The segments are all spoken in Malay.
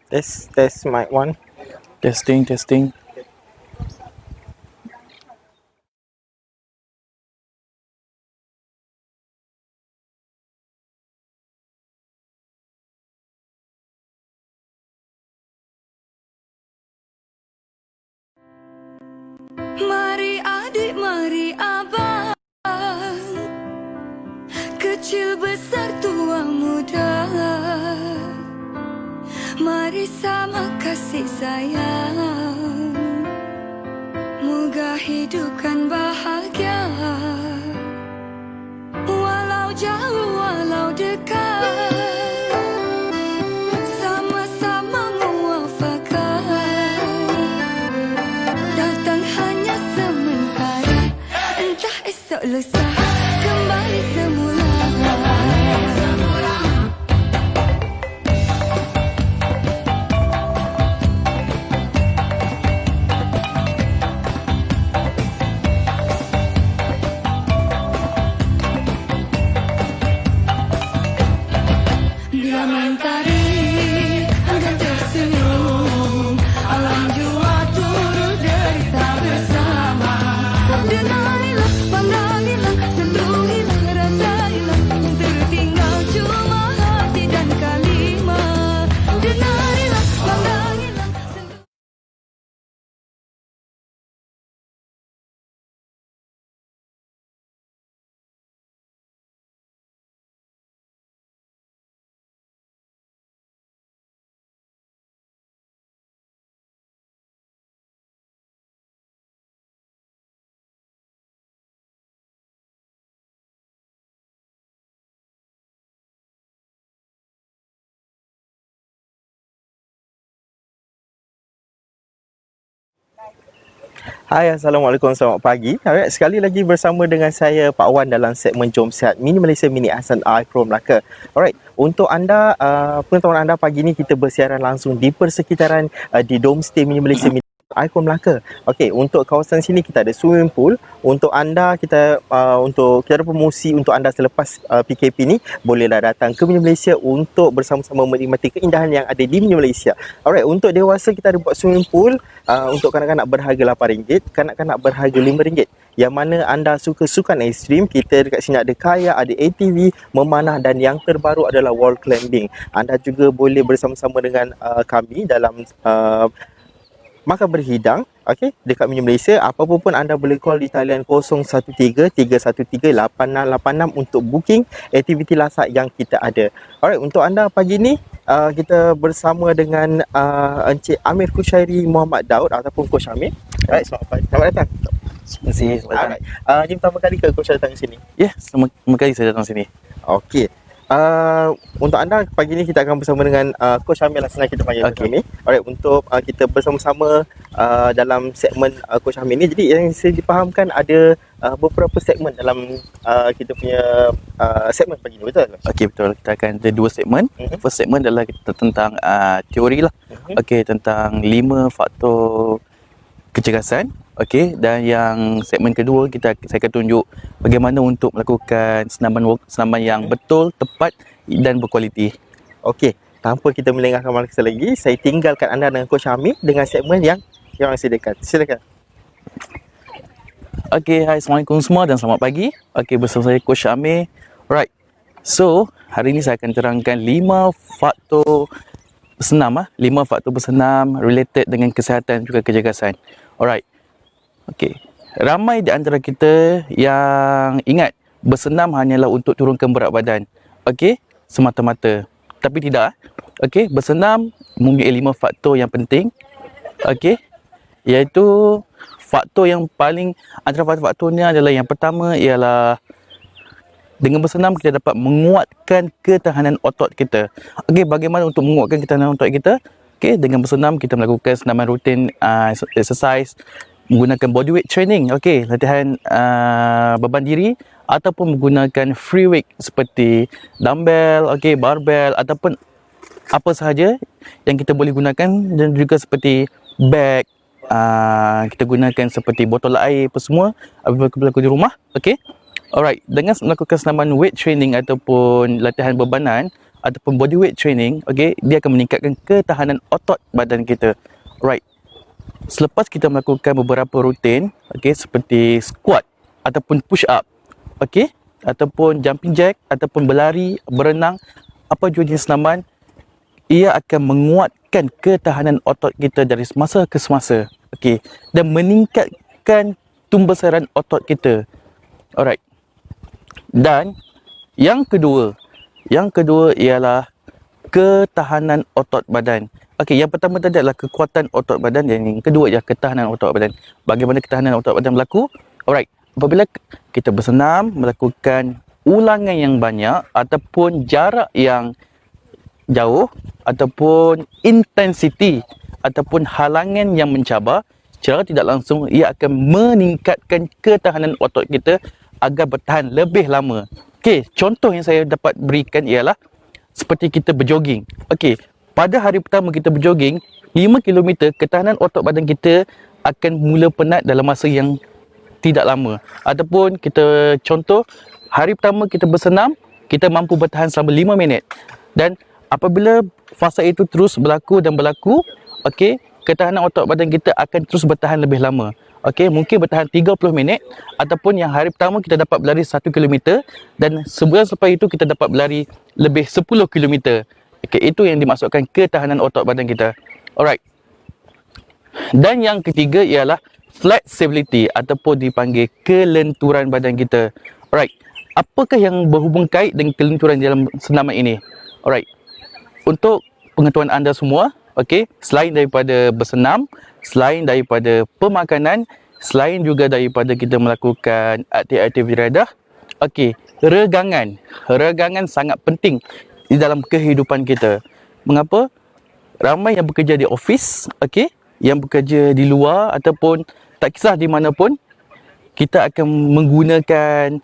Test mic one. Testing. Mari adik, mari abang, kecil besar tua muda, mari sama kasih sayang, moga hidup kan bahagia. Walau jauh, walau dekat, sama-sama muafakat. Datang hanya sementara, entah esok lusa kembali semula. Bila mentari dan tersenyum, alam jua turut derita bersama. Denarilah, pandangilah, sentuhilah, rasailah, tertinggal cuma hati dan kalimat. Denarilah, pandangilah, sentuhilah. Hai, Assalamualaikum, selamat pagi. Alright, sekali lagi bersama dengan saya Pak Wan dalam segmen Jom Sihat Mini Malaysia Mini Ahsan I Pro Melaka. Alright, untuk anda, pengetahuan anda pagi ni kita bersiaran langsung di persekitaran di Domestay Mini Malaysia Mini I Pro Melaka. Okey, untuk kawasan sini kita ada swimming pool. Untuk anda kita ada promosi untuk anda selepas PKP ni, bolehlah datang ke Mini Malaysia untuk bersama-sama menikmati keindahan yang ada di Mini Malaysia. Alright, untuk dewasa kita ada buat swimming pool. Untuk kanak-kanak berharga RM8, kanak-kanak berharga RM5. Yang mana anda suka sukan ekstrim, kita dekat sini ada kayak, ada ATV, memanah dan yang terbaru adalah wall climbing. Anda juga boleh bersama-sama dengan kami dalam makan berhidang, okey, dekat Mini Malaysia. Apa pun anda boleh call di talian 0133138686 untuk booking aktiviti lasak yang kita ada. Alright, untuk anda pagi ni kita bersama dengan Encik Amir Kushairi Muhammad Daud ataupun Coach Amir. Alright, selamat datang. Terima kasih. Alright. Ini pertama kali ke Coach datang ke sini? Ya, pertama kali saya datang sini. Okey. Untuk anda pagi ni kita akan bersama dengan Coach Amir lah, senang kita panggil Coach Amir. Alright, untuk kita bersama-sama dalam segmen Coach Amir ni. Jadi yang saya dipahamkan ada beberapa segmen dalam kita punya segmen pagi ni, betul? Okey, betul. Kita akan ada dua segmen. First segmen adalah kita tentang teori lah. Okey, tentang 5 faktor kecergasan. Okey, dan yang segmen kedua saya akan tunjuk bagaimana untuk melakukan senaman yang betul, tepat dan berkualiti. Okey, tanpa kita melengahkan masa lagi, saya tinggalkan anda dengan Coach Amir dengan segmen yang disediakan. Silakan. Okey, hai, Assalamualaikum semua dan selamat pagi. Okey, bersama saya Coach Amir. Right. So, hari ini saya akan terangkan 5 faktor bersenam 5 faktor bersenam related dengan kesihatan juga kecergasan. Alright. Okey. Ramai di antara kita yang ingat bersenam hanyalah untuk turunkan berat badan. Okey, semata-mata. Tapi tidak. Okey, bersenam mempunyai 5 faktor yang penting. Okey. Iaitu faktor yang paling, antara faktor-faktornya adalah yang pertama ialah dengan bersenam kita dapat menguatkan ketahanan otot kita. Okey, bagaimana untuk menguatkan ketahanan otot kita? Okey, dengan bersenam kita melakukan senaman rutin exercise menggunakan bodyweight training. Okey, latihan beban diri ataupun menggunakan free weight seperti dumbbell, okey, barbell ataupun apa sahaja yang kita boleh gunakan, dan juga seperti bag, kita gunakan seperti botol air apa semua apabila berlaku di rumah. Okey. Alright, dengan melakukan senaman weight training ataupun latihan bebanan, ataupun bodyweight training, okey, dia akan meningkatkan ketahanan otot badan kita. Alright. Selepas kita melakukan beberapa rutin, okey, seperti squat ataupun push up, okey, ataupun jumping jack ataupun berlari, berenang, apa jua jenis senaman, ia akan menguatkan ketahanan otot kita dari semasa ke semasa, okey, dan meningkatkan tumbesaran otot kita. Alright. Dan yang kedua ialah ketahanan otot badan. Okey, yang pertama tadi adalah kekuatan otot badan dan yang kedua ialah ketahanan otot badan. Bagaimana ketahanan otot badan berlaku? Alright. Apabila kita bersenam, melakukan ulangan yang banyak ataupun jarak yang jauh ataupun intensiti ataupun halangan yang mencabar, secara tidak langsung ia akan meningkatkan ketahanan otot kita agar bertahan lebih lama. Okey, contoh yang saya dapat berikan ialah seperti kita berjoging. Okey, pada hari pertama kita berjoging 5 km, ketahanan otot badan kita akan mula penat dalam masa yang tidak lama. Ataupun kita contoh, hari pertama kita bersenam, kita mampu bertahan selama 5 minit. Dan apabila fasa itu terus berlaku, okey, ketahanan otot badan kita akan terus bertahan lebih lama. Okey, mungkin bertahan 30 minit ataupun yang hari pertama kita dapat berlari 1 km dan sebulan selepas itu kita dapat berlari lebih 10 km. Okey, itu yang dimaksudkan ketahanan otot badan kita. Alright. Dan yang ketiga ialah flexibility ataupun dipanggil kelenturan badan kita. Alright. Apakah yang berhubung kait dengan kelenturan dalam senaman ini? Alright. Untuk pengetahuan anda semua, okey, selain daripada bersenam, selain daripada pemakanan, selain juga daripada kita melakukan aktiviti iradah, okey, regangan sangat penting di dalam kehidupan kita. Mengapa? Ramai yang bekerja di office, okey, yang bekerja di luar ataupun tak kisah di mana pun, kita akan menggunakan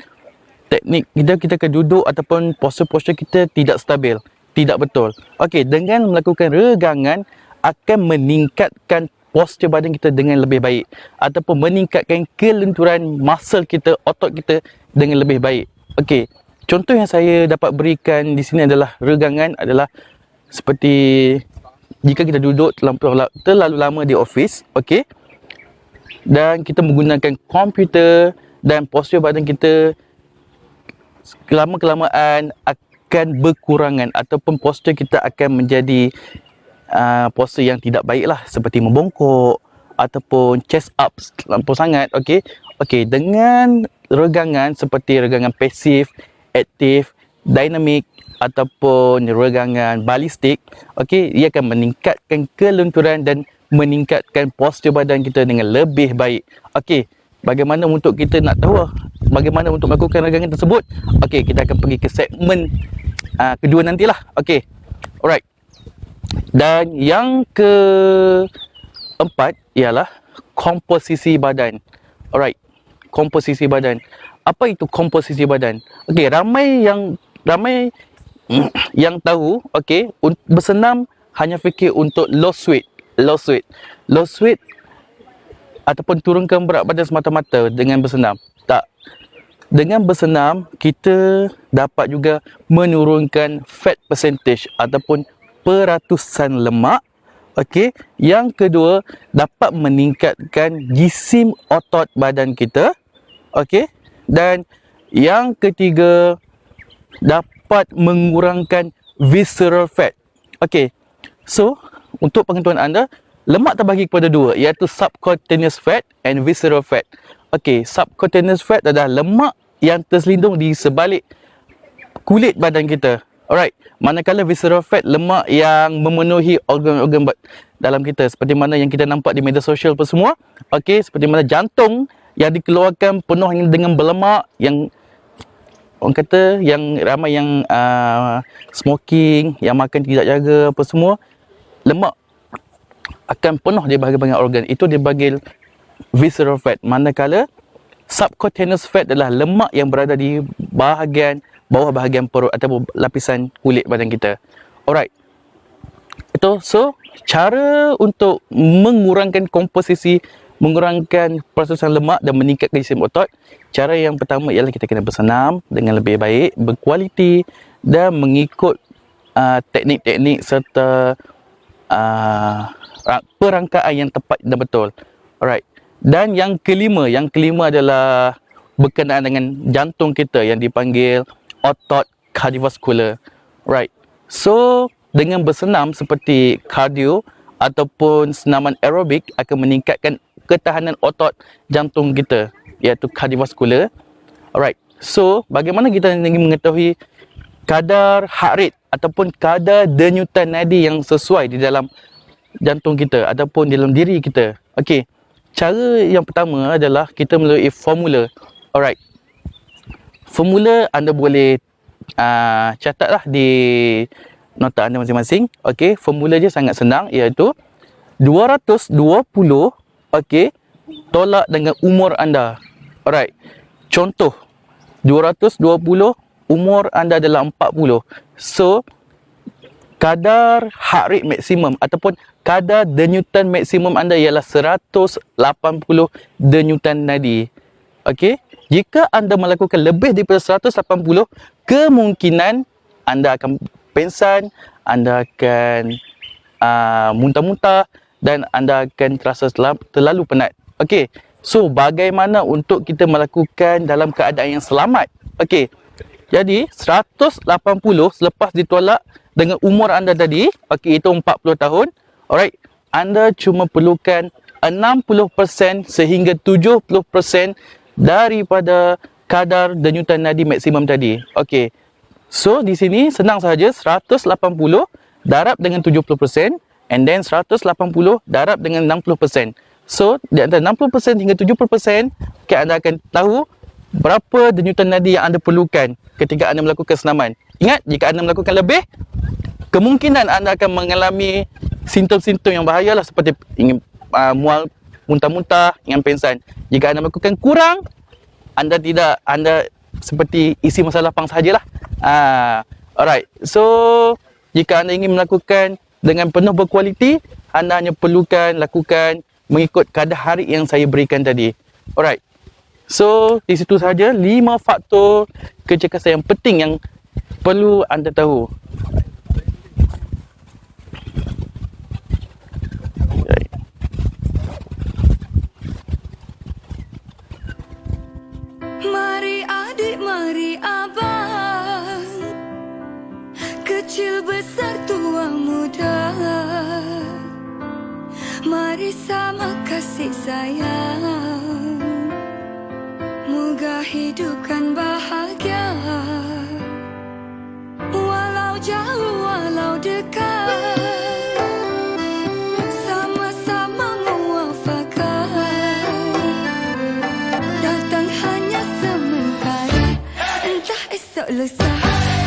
teknik kita akan duduk ataupun postur-postur kita tidak stabil, tidak betul. Okey, dengan melakukan regangan akan meningkatkan postur badan kita dengan lebih baik ataupun meningkatkan kelenturan muscle kita, otot kita dengan lebih baik. Okey, contoh yang saya dapat berikan di sini adalah regangan adalah seperti jika kita duduk terlalu lama di office, okey, dan kita menggunakan komputer dan postur badan kita kelama-kelamaan akan berkurangan ataupun postur kita akan menjadi postur yang tidak baiklah, seperti membongkok ataupun chest up terlampau sangat. Okey, dengan regangan seperti regangan pasif, aktif, dinamik ataupun regangan balistik, okey, ia akan meningkatkan kelenturan dan meningkatkan postur badan kita dengan lebih baik. Okey, bagaimana untuk kita nak tahu bagaimana untuk melakukan regangan tersebut? Okey, kita akan pergi ke segmen kedua nantilah. Okey. Alright. Dan yang keempat ialah komposisi badan. Alright. Komposisi badan. Apa itu komposisi badan? Okey, ramai yang tahu, okey, bersenam hanya fikir untuk lost weight ataupun turunkan berat badan semata-mata dengan bersenam. Tak. Dengan bersenam, kita dapat juga menurunkan fat percentage ataupun peratusan lemak. Okey. Yang kedua, dapat meningkatkan jisim otot badan kita. Okey. Dan yang ketiga, dapat mengurangkan visceral fat. Okey. So, untuk pengetahuan anda, lemak terbahagi kepada dua, iaitu subcutaneous fat and visceral fat. Okey, subcutaneous fat adalah lemak yang terselindung di sebalik kulit badan kita. Alright, manakala visceral fat lemak yang memenuhi organ-organ dalam kita, seperti mana yang kita nampak di media sosial apa semua. Okey, seperti mana jantung yang dikeluarkan penuh dengan berlemak, yang orang kata yang ramai yang smoking, yang makan tidak jaga apa semua, lemak akan penuh di bahagian-bahagian organ. Itu dipanggil visceral fat. Manakala subcutaneous fat adalah lemak yang berada di bahagian bawah bahagian perut atau lapisan kulit badan kita. Alright. Itu so cara untuk mengurangkan komposisi, mengurangkan peratusan lemak dan meningkatkan jisim otot. Cara yang pertama ialah kita kena bersenam dengan lebih baik, berkualiti dan mengikut teknik-teknik serta perangkaan yang tepat dan betul. Alright. Dan yang kelima adalah berkenaan dengan jantung kita yang dipanggil otot kardiovaskular. Right. So, dengan bersenam seperti kardio ataupun senaman aerobik akan meningkatkan ketahanan otot jantung kita, iaitu kardiovaskular. Alright. So, bagaimana kita ingin mengetahui kadar heart rate ataupun kadar denyutan nadi yang sesuai di dalam jantung kita ataupun dalam diri kita? Okey. Cara yang pertama adalah kita melalui formula. Alright. Formula anda boleh catatlah di nota anda masing-masing. Okey, formula dia sangat senang, iaitu 220 okey tolak dengan umur anda. Alright. Contoh 220 umur anda adalah 40. So kadar heart rate maksimum ataupun kadar denyutan maksimum anda ialah 180 denyutan nadi. Okey, jika anda melakukan lebih daripada 180, kemungkinan anda akan pengsan, anda akan muntah-muntah dan anda akan terasa terlalu penat. Okey, so bagaimana untuk kita melakukan dalam keadaan yang selamat? Okey, jadi 180 selepas ditolak dengan umur anda tadi, okey, itu 40 tahun. Alright, anda cuma perlukan 60% sehingga 70% daripada kadar denyutan nadi maksimum tadi. Okey. So di sini senang sahaja, 180 darab dengan 70% and then 180 darab dengan 60%. So di antara 60% hingga 70%, okay, anda akan tahu berapa denyutan nadi yang anda perlukan ketika anda melakukan senaman. Ingat, jika anda melakukan lebih, kemungkinan anda akan mengalami simptom-simptom yang bahayalah seperti ingin mual, muntah-muntah, ingin pengsan. Jika anda melakukan kurang, anda seperti isi masa lapang sahajalah. Alright. So, jika anda ingin melakukan dengan penuh berkualiti, anda hanya perlukan lakukan mengikut kadar hari yang saya berikan tadi. Alright. So, di situ sahaja 5 faktor kecergasan yang penting yang perlu anda tahu. Mari adik, mari abang, kecil besar tua muda, mari sama kasih sayang, moga hidup kan bahagia. Walau jauh, walau dekat, sama-sama muafakat. Datang hanya sementara, entah esok lusa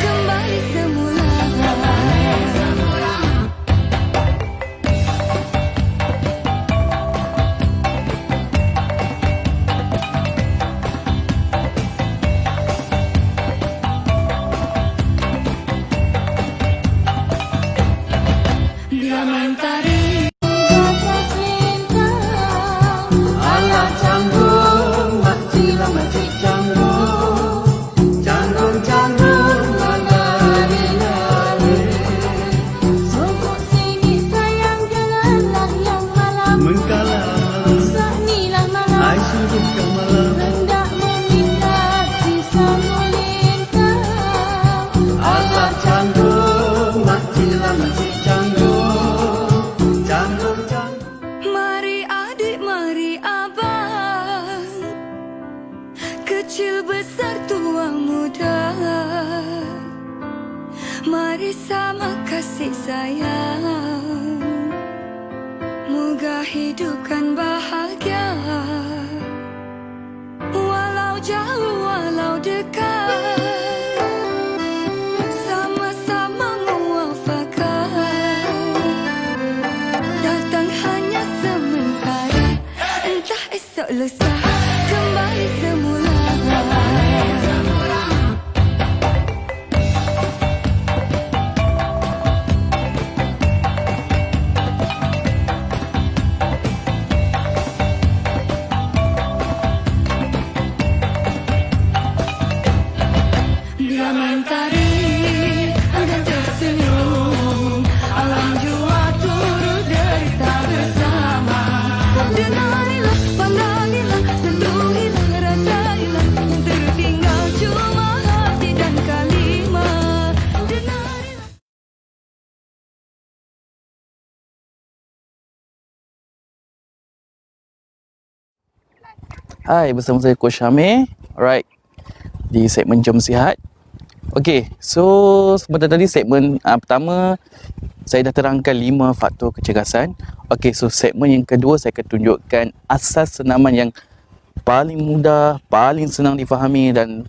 kembali semula. Bila mentari Alah canggung, makcila makcik canggung, canggung canggung lari-lari. Sungguh sini sayang janganlah yang malam, Mengkalah sanilah malam, ai suruh kau malam. hendak meminta sisa melintang. Alah canggung, makcila makcik canggung, canggung canggung. Mari adik, mari abang, kecil besar tua muda, mari sama kasih sayang, moga hidup kan bahagia. Walau jauh, walau dekat, sama-sama muafakat. Datang hanya sementara, entah esok lusa kembali semula. Hai, bersama saya Coach Syamir. Alright, di segmen Jom Sihat. Okay, so sebentar tadi segmen pertama saya dah terangkan 5 faktor kecergasan. Okay, so segmen yang kedua saya akan tunjukkan asas senaman yang paling mudah, paling senang difahami dan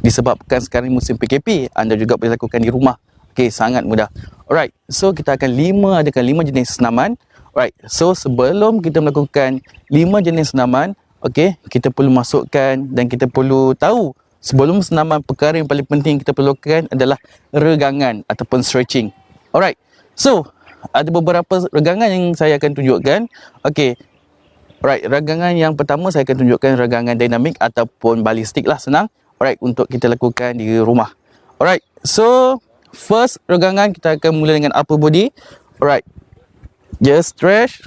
disebabkan sekarang musim PKP, anda juga boleh lakukan di rumah. Okay, sangat mudah. Alright, so kita akan adakan 5 jenis senaman. Alright, so sebelum kita melakukan 5 jenis senaman, okay, kita perlu masukkan dan kita perlu tahu sebelum senaman perkara yang paling penting kita perlu lakukan adalah regangan ataupun stretching. Alright, so ada beberapa regangan yang saya akan tunjukkan. Okay, alright, regangan yang pertama saya akan tunjukkan regangan dinamik ataupun balistik lah, senang. Alright, untuk kita lakukan di rumah. Alright, so first regangan kita akan mula dengan upper body. Alright, just stretch,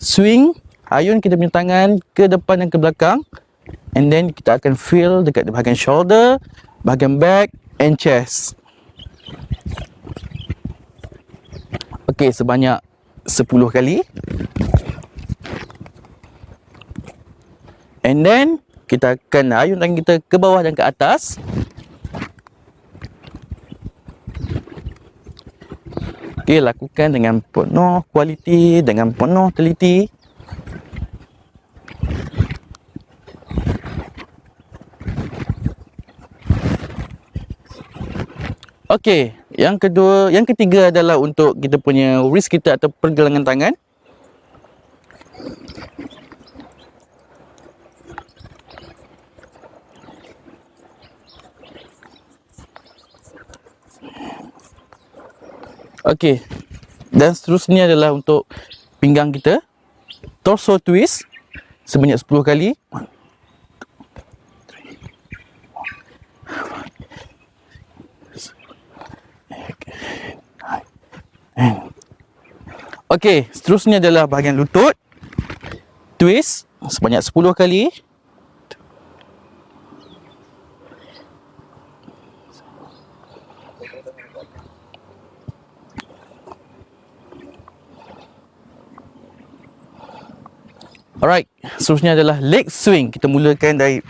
swing, ayun kita punya tangan ke depan dan ke belakang. And then kita akan feel dekat bahagian shoulder, bahagian back and chest. Okay, sebanyak 10 kali. And then kita akan ayun tangan kita ke bawah dan ke atas. Okay, lakukan dengan penuh kualiti, dengan penuh teliti. Okey, yang ketiga adalah untuk kita punya wrist kita atau pergelangan tangan. Okey. Dan seterusnya adalah untuk pinggang kita. Torso twist sebanyak 10 kali. Okey, seterusnya adalah bahagian lutut. Twist sebanyak 10 kali. Alright, seterusnya adalah leg swing. Kita mulakan dari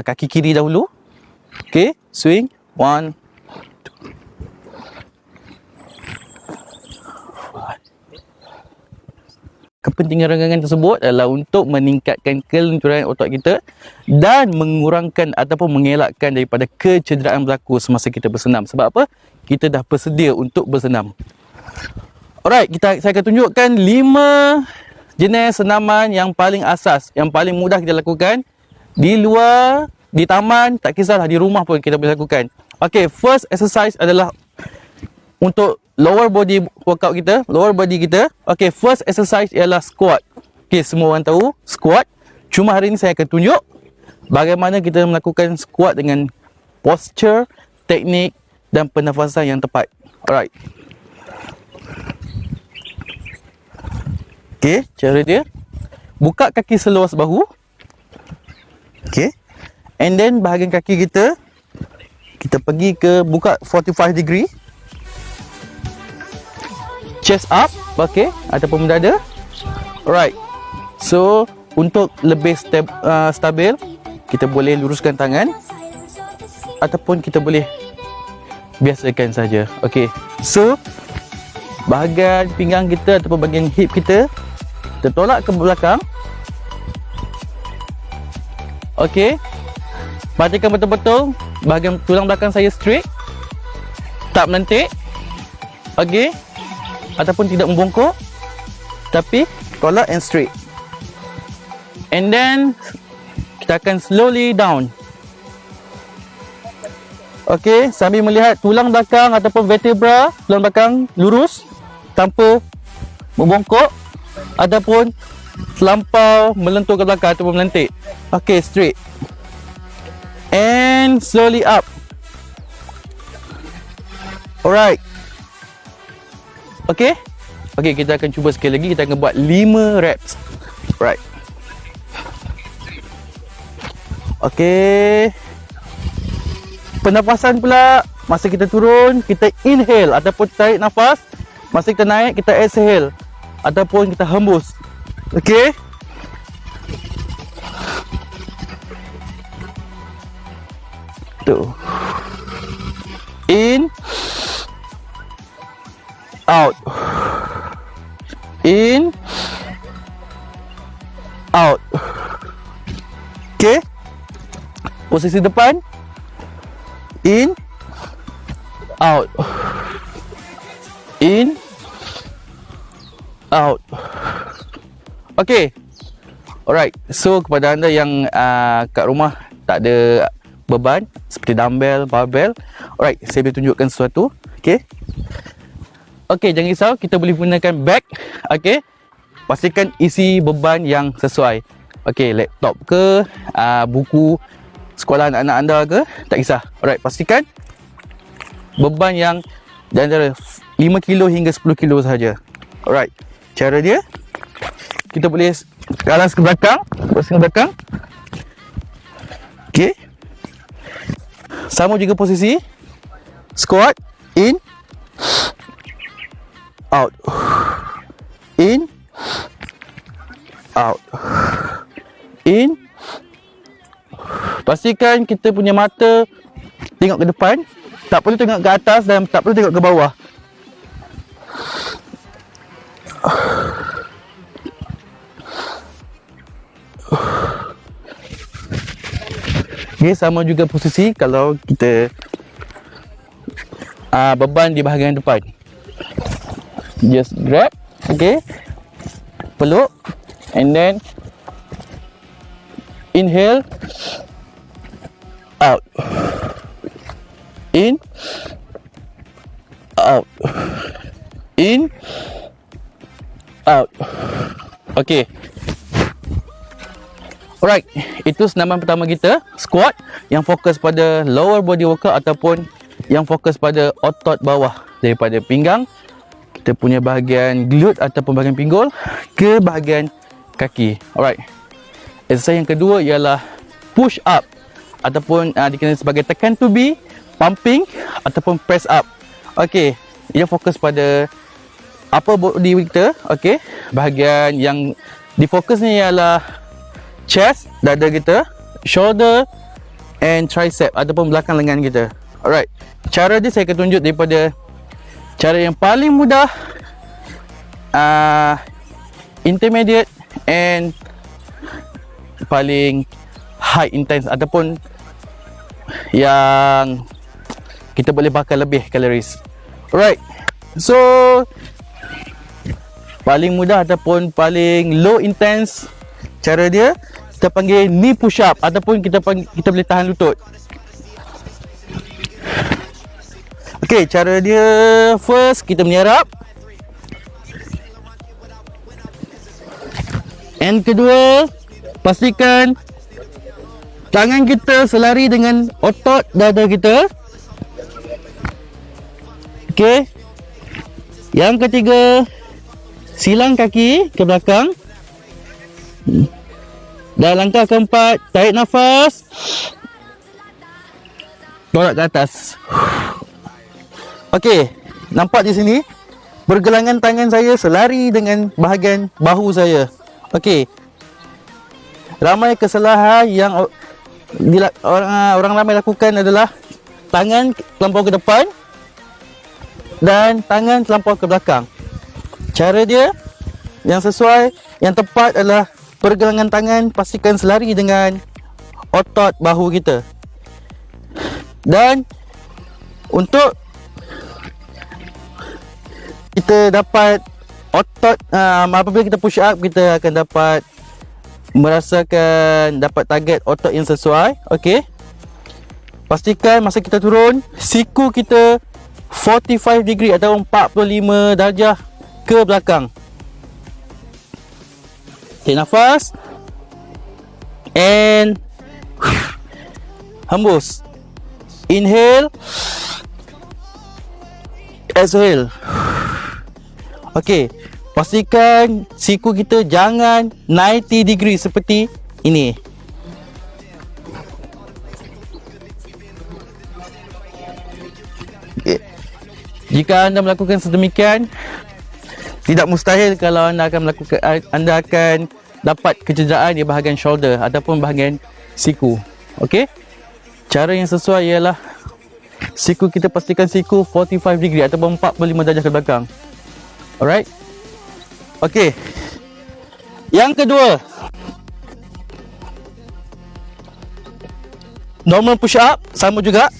kaki kiri dahulu. Okey, swing. 1, 2. Kepentingan regangan tersebut adalah untuk meningkatkan kelenturan otot kita dan mengurangkan ataupun mengelakkan daripada kecederaan berlaku semasa kita bersenam. Sebab apa? Kita dah bersedia untuk bersenam. Alright, saya akan tunjukkan 5 jenis senaman yang paling asas, yang paling mudah kita lakukan di luar, di taman, tak kisahlah, di rumah pun kita boleh lakukan. Okay, first exercise adalah untuk lower body workout kita, lower body kita. Okay, first exercise ialah squat. Okay, semua orang tahu squat. Cuma hari ini saya akan tunjuk bagaimana kita melakukan squat dengan posture, teknik dan pernafasan yang tepat. Alright. Okay, cara dia, buka kaki seluas bahu. Okay, and then bahagian kaki kita pergi ke buka 45 degree. Chest up, okay, ataupun mendada. Alright, so untuk lebih stabil, kita boleh luruskan tangan ataupun kita boleh biasakan saja. Okay, so bahagian pinggang kita ataupun bahagian hip kita tertolak ke belakang. Okay, perhatikan betul-betul bahagian tulang belakang saya straight, tak melentik. Okay, ataupun tidak membongkok, tapi tolak and straight. And then kita akan slowly down. Okay, sambil melihat tulang belakang ataupun vertebra tulang belakang lurus tanpa membongkok ataupun terlampau melentur ke belakang ataupun melentik. Okay, straight. And slowly up. Alright. Okay, kita akan cuba sekali lagi. Kita akan buat 5 reps. Right. Okay, pernafasan pula. Masa kita turun, kita inhale ataupun tarik nafas. Masa kita naik, kita exhale ataupun kita hembus. Okay. 2. In, out, in, out. Okay, posisi depan, in, out, in, out. Okay, alright. So kepada anda yang kat rumah tak ada beban seperti dumbbell, barbell, alright, saya boleh tunjukkan sesuatu. Okay, okay, jangan risau, kita boleh gunakan bag. Okay, pastikan isi beban yang sesuai. Okay, laptop ke, buku sekolah anak-anak anda ke, tak kisah. Alright, pastikan beban yang di antara 5 kilo hingga 10 kilo sahaja. Alright, cara dia, kita boleh galas ke belakang, baring ke belakang. Okay, sama juga posisi squat, in, out, in, out, in. Pastikan kita punya mata tengok ke depan, tak perlu tengok ke atas dan tak perlu tengok ke bawah. Okay, sama juga posisi kalau kita beban di bahagian depan. Just grab, okay, peluk, and then inhale, out, in, out, in, out. Okay. Alright, itu senaman pertama kita, squat, yang fokus pada lower body workout ataupun yang fokus pada otot bawah daripada pinggang, kita punya bahagian glute ataupun bahagian pinggul ke bahagian kaki. Alright. Exercise yang kedua ialah push up ataupun dikenali sebagai tekan tubi, pumping ataupun press up. Okey, ia fokus pada upper body kita. Okey, bahagian yang difokus ni ialah chest, dada kita, shoulder and tricep ataupun belakang lengan kita. Alright, cara dia saya akan tunjuk daripada cara yang paling mudah, intermediate and paling high intense ataupun yang kita boleh bakar lebih calories. Alright, so paling mudah ataupun paling low intense cara dia kita panggil knee push up ataupun kita boleh tahan lutut. Okey, cara dia first kita menyerap. And kedua, pastikan tangan kita selari dengan otot dada kita. Okey. Yang ketiga, silang kaki ke belakang. Dan langkah keempat, tarik nafas, tolak ke atas. Okey, nampak di sini pergelangan tangan saya selari dengan bahagian bahu saya. Okey, ramai kesalahan yang orang ramai lakukan adalah tangan terlampau ke depan dan tangan terlampau ke belakang. Cara dia yang sesuai, yang tepat adalah pergelangan tangan pastikan selari dengan otot bahu kita. Dan untuk kita dapat otot, apabila kita push up, kita akan dapat merasakan dapat target otot yang sesuai. Okey, pastikan masa kita turun, siku kita 45 degree atau 45 darjah ke belakang. Take nafas and hembus. Inhale, exhale. Okey, pastikan siku kita jangan 90 degree seperti ini. Okay. Jika anda melakukan sedemikian, tidak mustahil kalau anda akan dapat kecederaan di bahagian shoulder ataupun bahagian siku. Okey. cara yang sesuai ialah siku kita pastikan siku 45 degree ataupun 45 darjah ke belakang. Alright. Okey. Yang kedua, normal push up sama juga.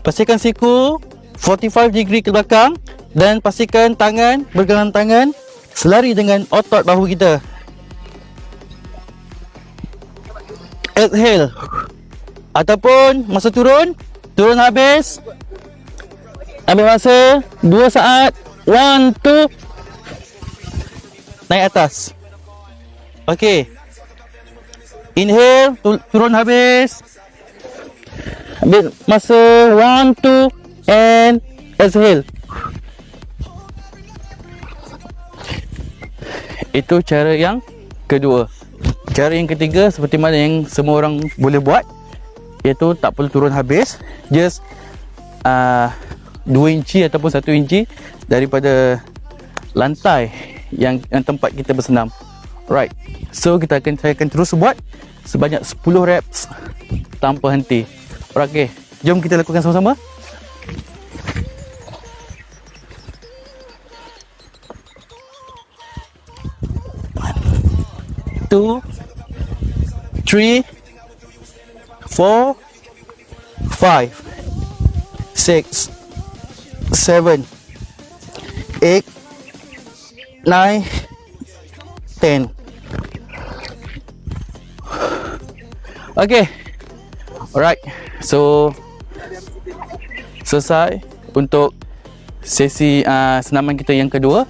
Pastikan siku 45 degree ke belakang dan pastikan tangan bergangan tangan selari dengan otot bahu kita. Exhale. Ataupun masa turun habis. Ambil masa 2 saat. 1, 2. Naik atas. Okey. Inhale, turun habis. Ambil masa 1, 2 and exhale. Itu cara yang kedua. Cara yang ketiga seperti mana yang semua orang boleh buat, iaitu tak perlu turun habis, just 2 inci ataupun 1 inci daripada lantai yang tempat kita bersenam. Right. So saya akan terus buat sebanyak 10 reps tanpa henti. Alright, okay. Jom kita lakukan sama-sama. Two, 3, 4, 5, 6, 7, 8, 9, 10. Okay. Alright. So selesai untuk sesi senaman kita yang kedua.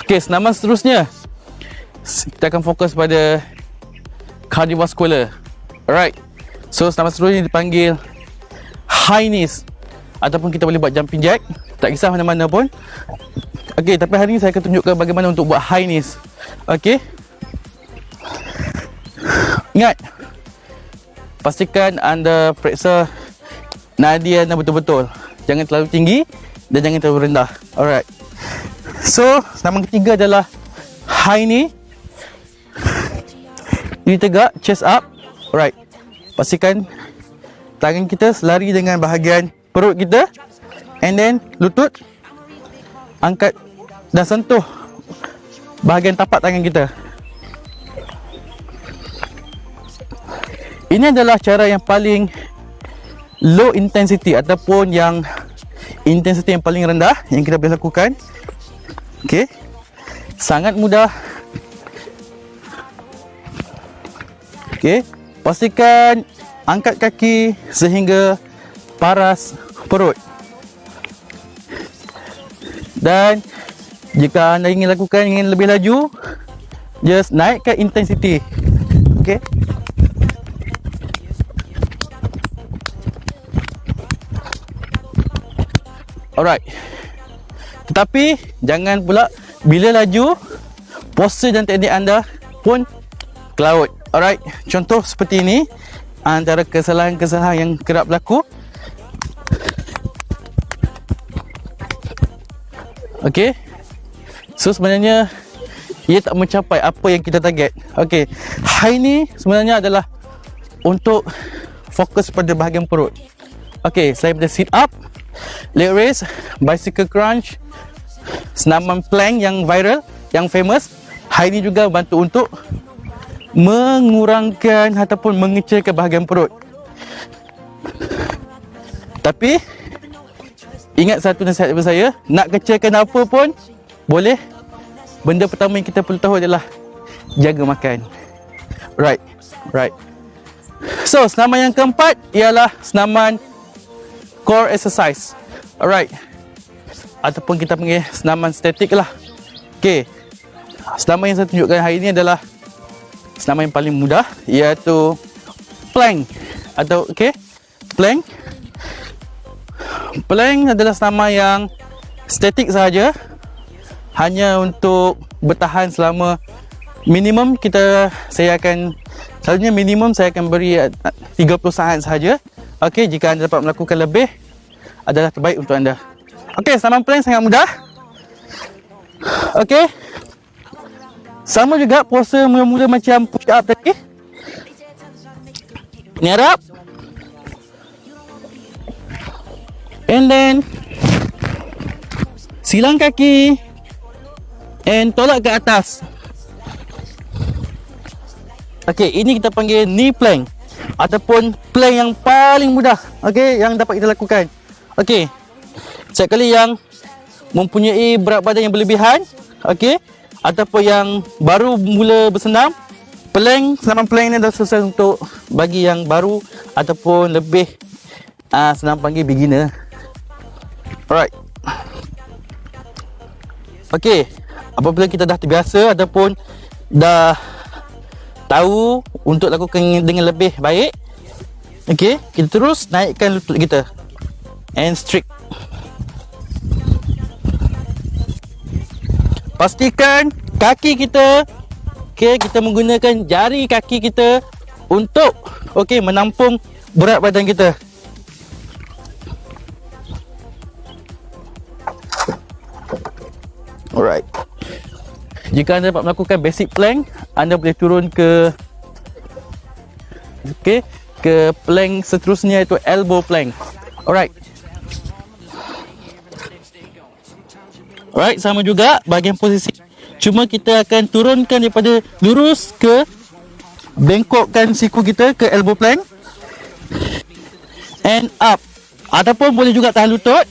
Okay, senaman seterusnya kita akan fokus pada cardiovascular. Alright. So senaman seterusnya dipanggil high knees ataupun kita boleh buat jumping jack, tak kisah mana-mana pun. Okay, tapi hari ni saya akan tunjukkan bagaimana untuk buat high knees. Okay. Ingat, pastikan anda periksa nadi anda betul-betul. Jangan terlalu tinggi dan jangan terlalu rendah. Alright. So senaman ketiga adalah high knee. Diri tegak, chest up. Alright. Pastikan tangan kita selari dengan bahagian perut kita. And then lutut angkat dan sentuh bahagian tapak tangan kita. Ini adalah cara yang paling low intensity ataupun yang intensity yang paling rendah yang kita boleh lakukan. Okay. Sangat mudah. Okay. Pastikan angkat kaki sehingga paras perut. Dan jika anda ingin lakukan ingin lebih laju, just naikkan intensity. Okay. Alright. Tetapi jangan pula bila laju pose dan teknik anda pun ke laut. Alright. Contoh seperti ini antara kesalahan-kesalahan yang kerap berlaku. Okey. So sebenarnya ia tak mencapai apa yang kita target. Okey. High ni sebenarnya adalah untuk fokus pada bahagian perut. Okey, saya pada sit up, leg raise, bicycle crunch, senaman plank yang viral, yang famous. High ni juga bantu untuk mengurangkan ataupun mengecilkan bahagian perut. Tapi ingat satu nasihat daripada saya, nak kecilkan apa pun boleh. Benda pertama yang kita perlu tahu adalah jaga makan. Right. So, senaman yang keempat ialah senaman core exercise. Alright. Ataupun kita panggil senaman statik lah. Okay. Senaman yang saya tunjukkan hari ini adalah senaman yang paling mudah, iaitu plank. Atau plank. Plank adalah senaman yang statik sahaja, hanya untuk bertahan selama minimum saya akan beri 30 saat sahaja. Okey, jika anda dapat melakukan lebih adalah terbaik untuk anda. Okey, senaman plank sangat mudah. Okey. Sama juga pose mula-mula macam push up tadi. Ni harap. And then silang kaki and tolak ke atas. Okey, ini kita panggil knee plank ataupun plank yang paling mudah, okey, yang dapat kita lakukan. Okey. Setiap kali yang mempunyai berat badan yang berlebihan, okey, ataupun yang baru mula bersenam, senaman plank ni dah selesai untuk bagi yang baru ataupun lebih senang panggil beginner. Alright. Okey, apabila kita dah terbiasa ataupun dah tahu untuk lakukan dengan lebih baik, okey, kita terus naikkan lutut kita and strict. Pastikan kaki kita, okey, kita menggunakan jari kaki kita untuk okey menampung berat badan kita. Alright. Jika anda dapat melakukan basic plank, anda boleh turun ke plank seterusnya, iaitu elbow plank. Alright. Alright, sama juga bahagian posisi. Cuma kita akan turunkan daripada lurus ke bengkokkan siku kita ke elbow plank and up. Ataupun boleh juga tahan lutut.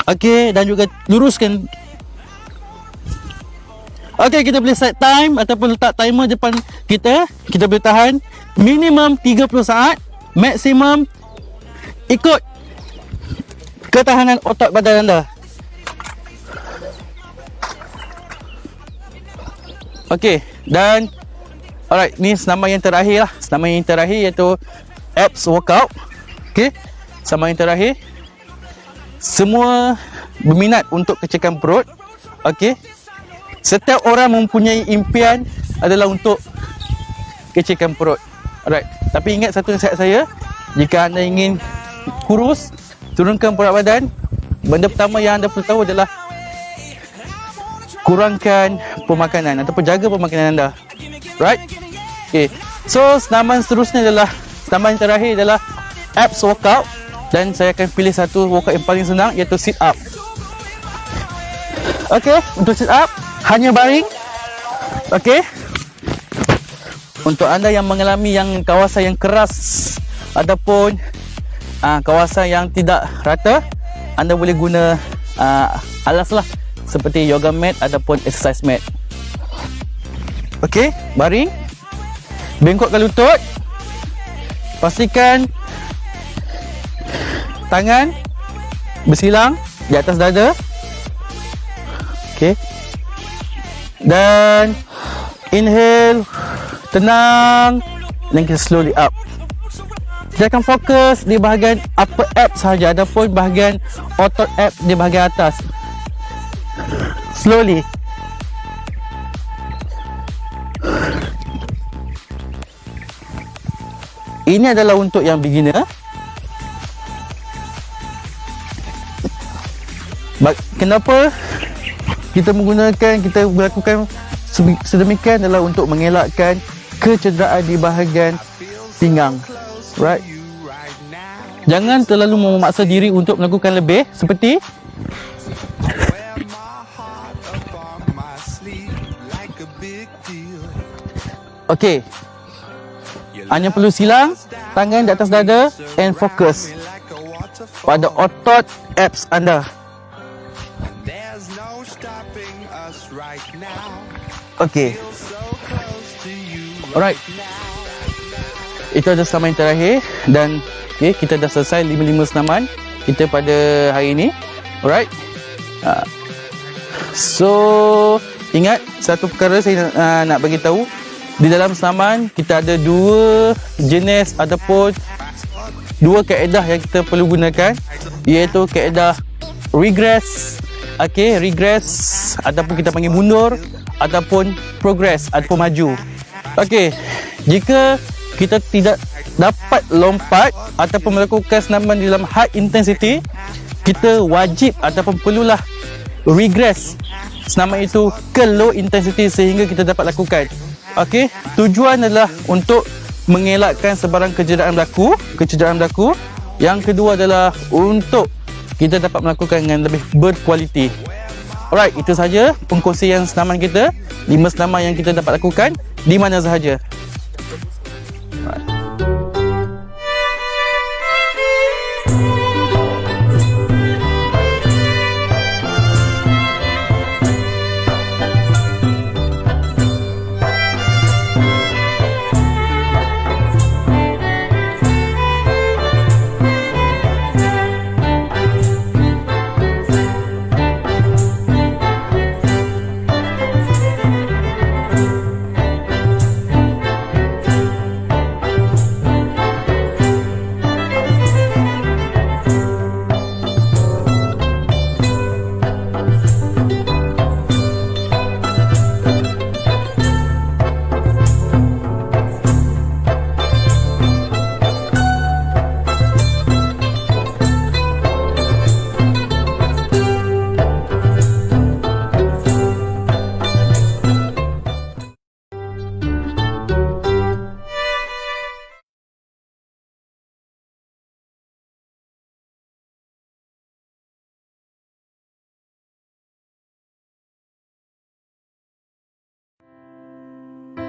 Okey, dan juga luruskan. Okey, kita boleh set time ataupun letak timer depan kita. Kita boleh tahan minimum 30 saat, maksimum ikut ketahanan otot badan anda. Okey, dan alright, ni senaman yang terakhir lah. Senaman yang terakhir iaitu abs workout. Okey, senaman yang terakhir. Semua berminat untuk kecilkan perut. Okey. Setiap orang mempunyai impian adalah untuk kecilkan perut. Alright. Tapi ingat satu nasihat saya, jika anda ingin kurus, turunkan berat badan, benda pertama yang anda perlu tahu adalah kurangkan pemakanan ataupun jaga pemakanan anda. Right? Okay. So, senaman seterusnya adalah, senaman terakhir adalah abs workout. Dan saya akan pilih satu workout yang paling senang, iaitu sit up. Okey, untuk sit up hanya baring. Okey. Untuk anda yang mengalami yang kawasan yang keras ataupun kawasan yang tidak rata, anda boleh guna alas lah, seperti yoga mat ataupun exercise mat. Okey, baring. Bengkokkan lutut. Pastikan tangan bersilang di atas dada. Okey. Dan inhale, tenang, dan kita slowly up. Kita akan fokus di bahagian upper abs sahaja, adapun bahagian otot abs di bahagian atas. Slowly. Ini adalah untuk yang beginner. Kenapa kita melakukan sedemikian adalah untuk mengelakkan kecederaan di bahagian pinggang. Right? Jangan terlalu memaksa diri untuk melakukan lebih, seperti okey. Hanya perlu silang tangan di atas dada and fokus pada otot abs anda. Okey. Alright. Itu adalah senaman yang terakhir dan kita dah selesai 5 senaman kita pada hari ini. Alright. So, ingat satu perkara saya nak bagi tahu, di dalam senaman kita ada dua jenis ataupun dua kaedah yang kita perlu gunakan, iaitu kaedah regress. Okey, regress ataupun kita panggil mundur, ataupun progress ataupun maju. Okey, jika kita tidak dapat lompat ataupun melakukan senaman di dalam high intensity, kita wajib ataupun perlulah regress senaman itu ke low intensity sehingga kita dapat lakukan. Okey, tujuan adalah untuk mengelakkan sebarang kecederaan berlaku. Yang kedua adalah untuk kita dapat melakukan dengan lebih berkualiti. Alright, itu saja pengkongsian senaman kita. 5 senaman yang kita dapat lakukan di mana sahaja.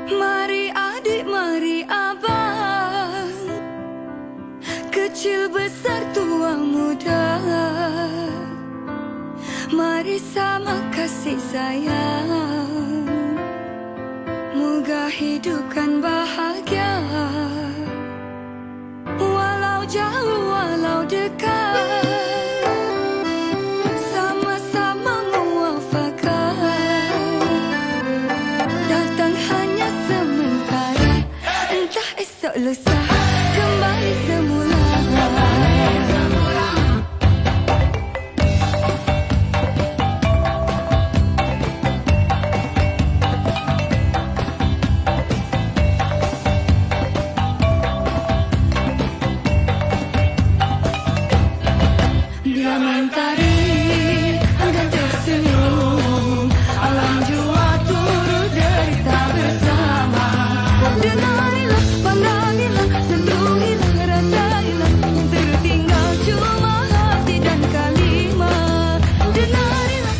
Mari adik, mari abang, kecil besar tua muda, mari sama kasih sayang, moga hidup kan bahagia. Walau jauh, walau dekat, sama-sama muafakat. Datang hanya sementara, entah esok lusa kembali semula. Bila mentari enggan tersenyum, alam jua turut derita bersama. Denarilah, pandangilah, sentuhilah, rasailah, yang tertinggal cuma hati dan kalimat. Denarilah.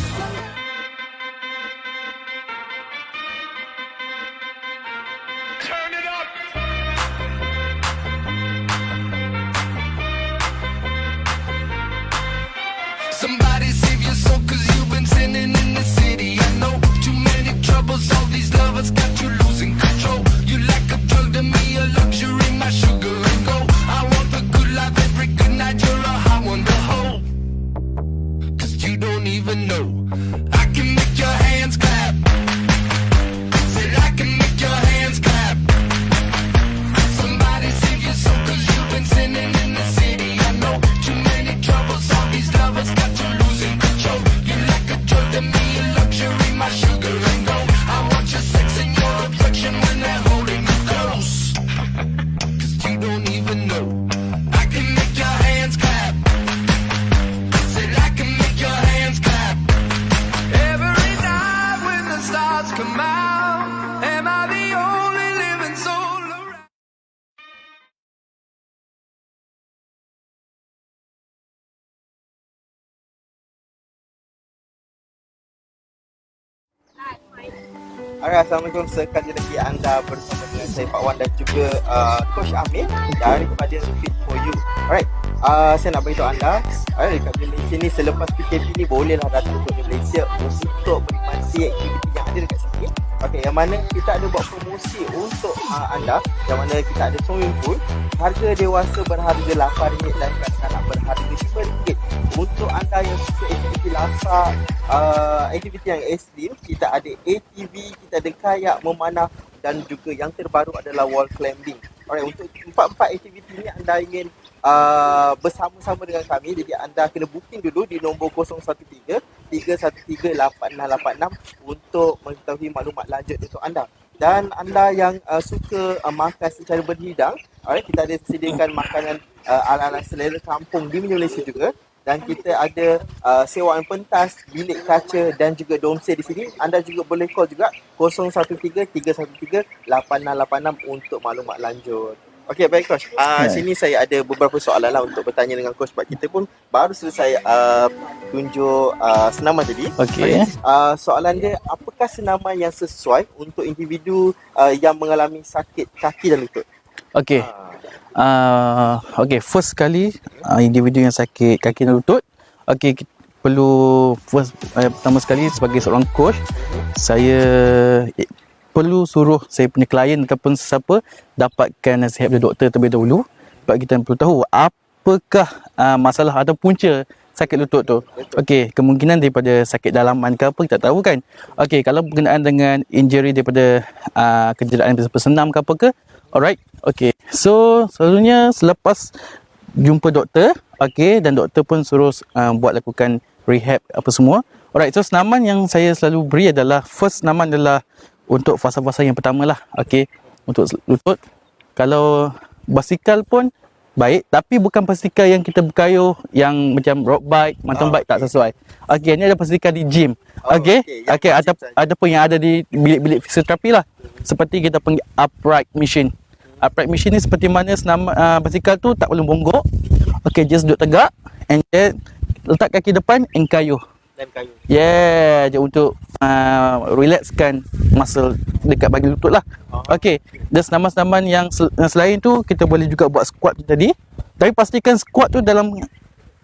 Somebody save your soul, cause you've been sinning in the city. I know too many troubles, all these lovers got you losing control. You like a drug to me, a luxury, my sugar and gold. I want the good life every good night, you're a high one to hold. Cause you don't even know, I can make your hands clap. Said I can make your hands clap. Somebody save your soul, cause you've been sinning in the city. I know too many troubles, all these lovers got you losing control. You like a drug to me, a luxury, my sugar and gold. I want your sex and your affection when they're holding you close. Cause you don't even know, I can make your hands clap. Said I can make your hands clap. Every night when the stars come out, am I the only living soul around? Alright, Assalamualaikum, sekali lagi anda bersama dengan saya Pak Wan dan juga Coach Amir daripada Fit for You. Alright, saya nak beritahu anda, dekat Malaysia ni selepas PKP ni bolehlah datang ke Malaysia untuk menikmati aktiviti yang ada dekat sini. Okey, yang mana kita ada buat promosi untuk anda, yang mana kita ada swimming pool, harga dewasa berharga RM8 dan kanak-kanak berharga RM5. Untuk anda yang suka aktiviti lasak, aktiviti yang ekstrim, kita ada ATV, kita ada kayak, memanah dan juga yang terbaru adalah wall climbing. Alright, untuk empat-empat aktiviti ni anda ingin bersama-sama dengan kami, jadi anda kena booking dulu di nombor 013-313-8686 untuk mengetahui maklumat lanjut untuk anda. Dan anda yang suka makan secara berhidang, alright, kita ada sediakan makanan ala-ala selera kampung di Malaysia juga. dan kita ada sewaan pentas, bilik kaca dan juga domsel di sini. Anda juga boleh call juga 013-313-8686 untuk maklumat lanjut. Okey, baik Coach. Sini saya ada beberapa soalan lah untuk bertanya dengan Coach sebab kita pun baru selesai tunjuk senaman tadi. Okey. Soalan dia, apakah senaman yang sesuai untuk individu yang mengalami sakit kaki dan lutut? Okey. Okey, first sekali individu yang sakit kaki dan lutut, okey, perlu pertama sekali sebagai seorang coach, saya perlu suruh saya punya klien ataupun sesiapa dapatkan nasihat dari doktor terlebih dahulu sebab kita perlu tahu apakah masalah atau punca sakit lutut tu. Okey, kemungkinan daripada sakit dalaman ke apa kita tak tahu kan. Okey, kalau berkenaan dengan injury daripada kecederaan bersenam ke apa ke, alright. Okey, so selalunya selepas jumpa doktor, okey, dan doktor pun suruh buat lakukan rehab apa semua. Alright, so senaman yang saya selalu beri adalah, first senaman adalah untuk fasa-fasa yang pertama lah. Okey, untuk lutut. Kalau basikal pun baik, tapi bukan basikal yang kita berkayuh yang macam road bike, mountain bike, tak sesuai. Okey, ini ada basikal di gym. Okey, okey, ada pun yang ada di bilik-bilik fisioterapi lah. Seperti kita panggil upright machine. Upright machine ni seperti mana basikal tu tak perlu bonggok. Okey, just duduk tegak and then letak kaki depan and kayuh. Dan kayu. Yeah, je untuk relaxkan muscle dekat bahagian lutut lah. Okey, dan senaman-senaman yang selain tu kita boleh juga buat squat tadi. Tapi pastikan squat tu dalam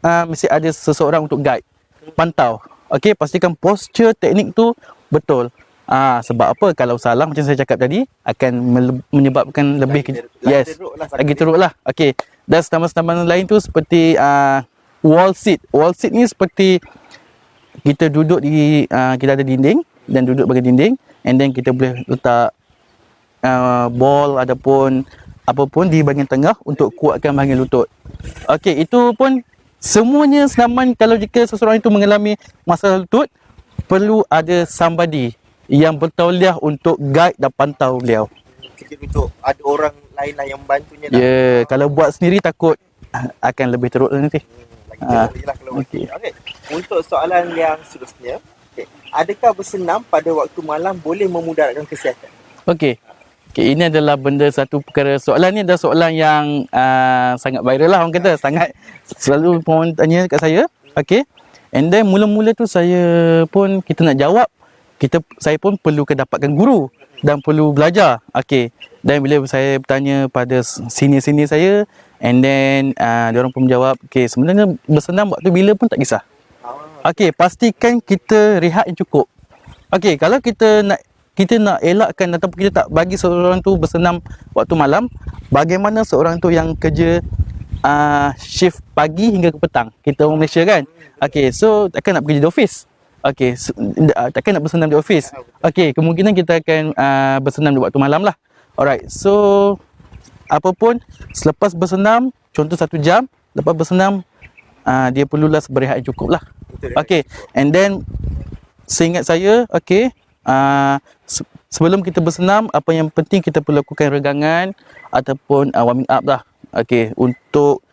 mesti ada seseorang untuk guide, pantau. Okey, pastikan posture teknik tu betul. Sebab apa? Kalau salah macam saya cakap tadi akan menyebabkan lebih lagi teruk lah. Okey, dan senaman-senaman lain tu seperti wall sit. Wall sit ni seperti kita duduk di kita ada dinding dan duduk bagi dinding, and then kita boleh letak ball ataupun apa pun di bahagian tengah untuk kuatkan bahagian lutut. Okey, itu pun semuanya senaman. Kalau jika seseorang itu mengalami masalah lutut, perlu ada somebody yang bertauliah untuk guide dan pantau beliau. Sikit untuk ada orang lain lah yang membantunya. Kalau buat sendiri takut akan lebih teruk nanti. Lagi lah kalau okey. Okey. Untuk soalan yang seterusnya, adakah bersenam pada waktu malam boleh memudaratkan kesihatan? Okey. Ini adalah benda satu perkara. Soalan ni adalah soalan yang sangat viral lah orang kata. Sangat selalu orang tanya kat saya. Okey. And then mula-mula tu kita nak jawab, saya pun perlu dapatkan guru dan perlu belajar. Okey. Dan bila saya bertanya pada senior-senior saya, and then diorang pun menjawab, okey, sebenarnya bersenam waktu bila pun tak kisah. Okey, pastikan kita rehat yang cukup. Okey, kalau kita nak elakkan ataupun kita tak bagi seorang tu bersenam waktu malam, bagaimana seorang tu yang kerja shift pagi hingga ke petang? Kita orang Malaysia kan. Okey, so takkan nak pergi di office. Okey, takkan nak bersenam di office. Okey, kemungkinan kita akan bersenam di waktu malam lah. Alright, so apapun selepas bersenam, contoh 1 jam lepas bersenam, dia perlulah berehat yang cukup lah. Okey, and then seingat saya, okey, sebelum kita bersenam, apa yang penting kita perlu lakukan regangan ataupun warming up lah. Okey, untuk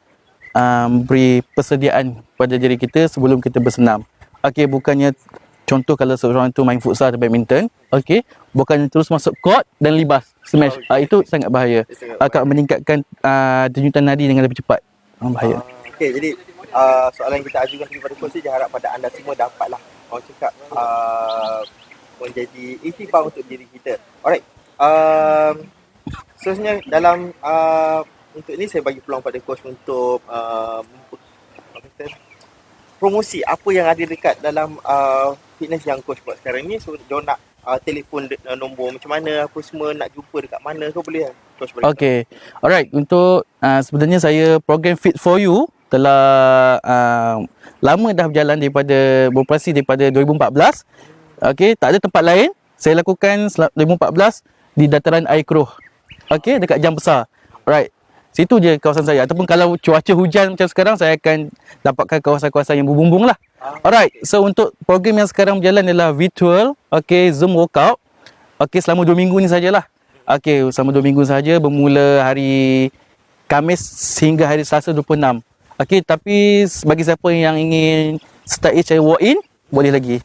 beri persediaan pada diri kita sebelum kita bersenam. Okey, bukannya contoh kalau seorang tu main futsal atau badminton, okey, bukannya terus masuk court dan libas smash. Itu sangat bahaya. Akan meningkatkan denyutan nadi dengan lebih cepat. Bahaya. Okey, jadi soalan yang kita ajukan kepada coach dia harap pada anda semua dapatlah orang cakap menjadi iktibar untuk diri kita. Alright. Seterusnya dalam untuk ini saya bagi peluang pada coach untuk promosi apa yang ada dekat dalam fitness yang coach buat sekarang ni. So dia nak telefon nombor macam mana, apa semua, nak jumpa dekat mana, kau boleh coach boleh. Okey. Alright, untuk sebenarnya saya program Fit for You telah lama dah berjalan beroperasi daripada 2014. Okey, tak ada tempat lain. Saya lakukan 2014 di dataran air keruh. Okey, dekat Jam Besar. Alright. Situ je kawasan saya. Ataupun kalau cuaca hujan macam sekarang, saya akan dapatkan kawasan-kawasan yang berbumbung lah. Alright. So untuk program yang sekarang berjalan adalah virtual, okey, Zoom workout. Okey, selama 2 minggu ni sajalah. Okey, selama 2 minggu saja, bermula hari Khamis hingga hari Selasa 26. Okey, tapi bagi siapa yang ingin start HI walk in, boleh lagi.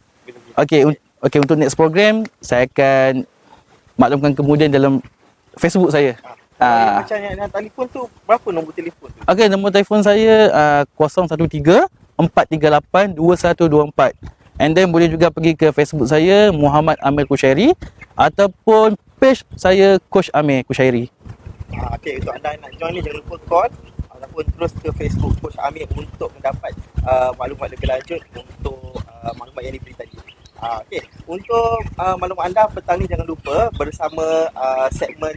Okey, okey, untuk next program saya akan maklumkan kemudian dalam Facebook saya. Macam yang telefon tu, berapa nombor telefon tu? Okey, nombor telefon saya 013 438 2124. And then boleh juga pergi ke Facebook saya Muhammad Amir Kushairi ataupun page saya Coach Amir Kushairi. Okey, untuk anda yang nak join ni jangan lupa call ataupun terus ke Facebook Coach Amir untuk mendapat maklumat lebih lanjut untuk maklumat yang diberi tadi. Okey, untuk maklumat anda petang ni jangan lupa bersama segmen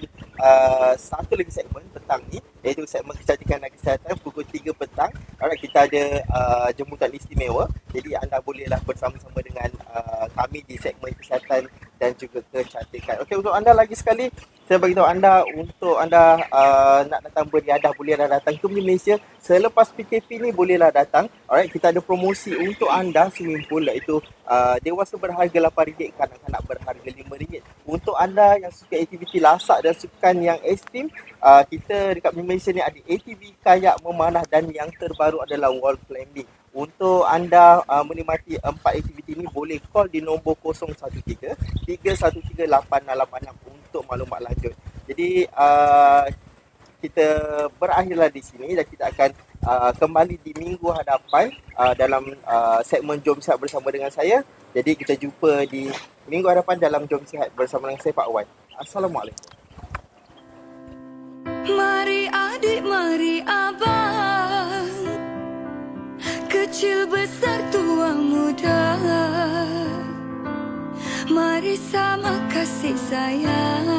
satu lagi segmen petang ni, iaitu segmen kecantikan dan kesihatan pukul 3 petang. Alright, kita ada jemputan istimewa. Jadi anda bolehlah bersama-sama dengan kami di segmen kesihatan dan juga kecantikan. Okey, untuk anda lagi sekali saya beritahu anda, untuk anda nak datang beriadah, bolehlah datang ke Malaysia. Selepas PKP ni bolehlah datang. Alright, kita ada promosi untuk anda swimming pool, iaitu dewasa berharga RM8, kanak-kanak berharga RM5. Untuk anda yang suka aktiviti lasak dan sukan yang ekstrim, kita dekat Malaysia ni ada ATV, kayak, memanah dan yang terbaru adalah wall climbing. Untuk anda menikmati 4 aktiviti ini, boleh call di nombor 013 313 8686 untuk maklumat lanjut. Jadi kita berakhirlah di sini dan kita akan kembali di minggu hadapan dalam segmen Jom Sihat bersama dengan saya. Jadi kita jumpa di minggu hadapan dalam Jom Sihat bersama dengan saya, Pak Wan. Assalamualaikum. Mari adik, mari abang, kecil besar tua muda, mari sama kasih sayang,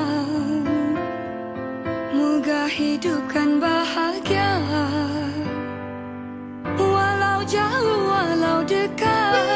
moga hidup kan bahagia. Walau jauh, walau dekat,